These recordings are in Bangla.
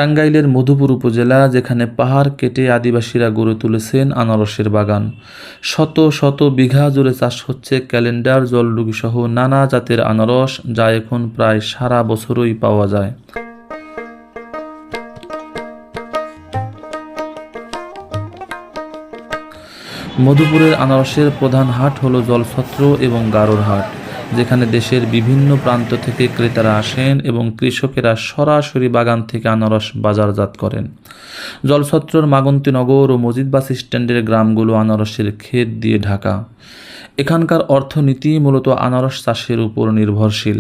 টাঙ্গাইলের মধুপুর উপজেলা, যেখানে পাহাড় কেটে আদিবাসীরা গড়ে তুলেছেন আনারসের বাগান। শত শত বিঘা জুড়ে চাষ হচ্ছে ক্যালেন্ডার, জলডুগি সহ নানা জাতের আনারস, যা এখন প্রায় সারা বছরই পাওয়া যায়। মধুপুরের আনারসের প্রধান হাট হলো জলছত্র এবং গারোর হাট, যেখানে দেশের বিভিন্ন প্রান্ত থেকে ক্রেতারা আসেন এবং কৃষকেরা সরাসরি বাগান থেকে আনারস বাজারজাত করেন। জলছত্রর মাগন্তীনগর ও মজিদ বাস স্ট্যান্ডের গ্রামগুলো আনারসের ক্ষেত দিয়ে ঢাকা। এখানকার অর্থনীতি মূলত আনারস চাষের উপর নির্ভরশীল,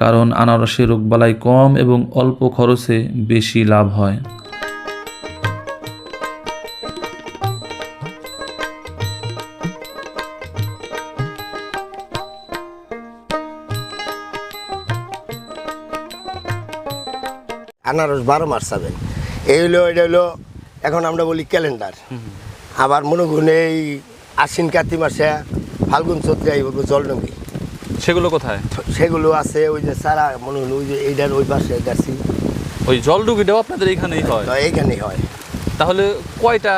কারণ আনারসে রোগবালাই কম এবং অল্প খরচে বেশি লাভ হয়। আনারস 12 মাস পাবেন। এটা হলো এখন আমরা বলি ক্যালেন্ডার। আবার মনে করুন এই আশ্বিন কার্তিক মাসে ফাল্গুন চৈত্রে এইভাবে জলডঙ্গি, সেগুলো কোথায়? সেগুলো আছে ওই যে সারা মনে করুন ওই যে এইটার ওই পাশে গাছি, ওই জলডুগিটাও আপনাদের এইখানেই হয়? এইখানেই হয়। তাহলে কয়টা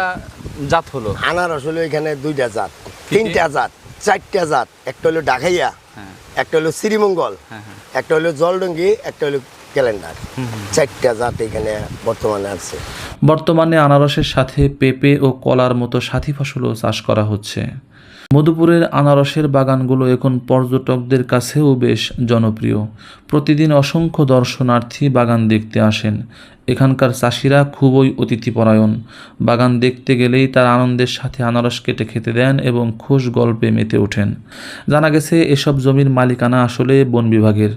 জাত হলো? আনারস হলো এখানে 2টা জাত, 3টা জাত, 4টা জাত। একটা হলো ঢাকাইয়া, একটা হলো শ্রীমঙ্গল, একটা হলো জলডঙ্গি, একটা হলো ক্যালেন্ডার। 4টা জাত এখানে বর্তমানে আছে। বর্তমানে আনারসের সাথে পেঁপে ও কলার মতো সাথী ফসলও চাষ করা হচ্ছে। মধুপুরের আনারসের বাগানগুলো এখন পর্যটকদের কাছেও বেশ জনপ্রিয়। প্রতিদিন অসংখ্য দর্শনার্থী বাগান দেখতে আসেন। এখানকার চাষিরা খুবই অতিথিপরায়ণ। বাগান দেখতে গেলেই তার আনন্দের সাথে আনারস কেটে খেতে দেন এবং খোশ গল্পে মেতে ওঠেন। জানা গেছে এসব জমির মালিকানা আসলে বন বিভাগের।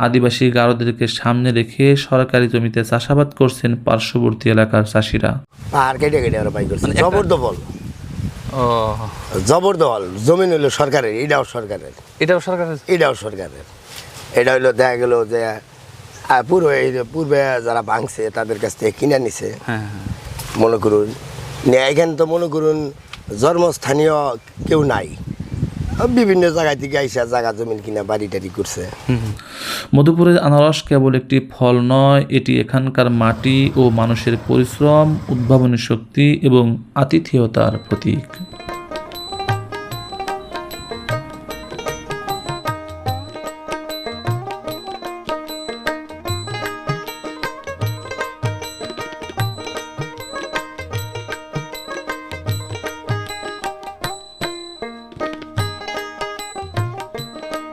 আদিবাসী গারোদেরকে সামনে রেখে সরকারি জমিতে চাষাবাদ করছেন পার্শ্ববর্তী এলাকার চাষিরা। পাহাড় কেটে কেটে ওরা পাই করছে জবরদখল। ও, জবরদখল জমিন হলো সরকারের, এটাও সরকারের, এটাও সরকারের? এটাও সরকারের। এটা হইলো দেখা গেল যে পূর্বে যারা ভাঙছে তাদের কাছ থেকে কিনে নিছে। মনে করুন এখানে তো মনে করুন জন্মস্থানীয় কেউ নাই, বিভিন্ন জায়গায় থেকে আইসা জায়গা জমিন কিনা বাড়ি টাড়ি করছে। মধুপুরের আনারস কেবল একটি ফল নয়, এটি এখানকার মাটি ও মানুষের পরিশ্রম, উদ্ভাবনী শক্তি এবং আতিথেয়তার প্রতীক।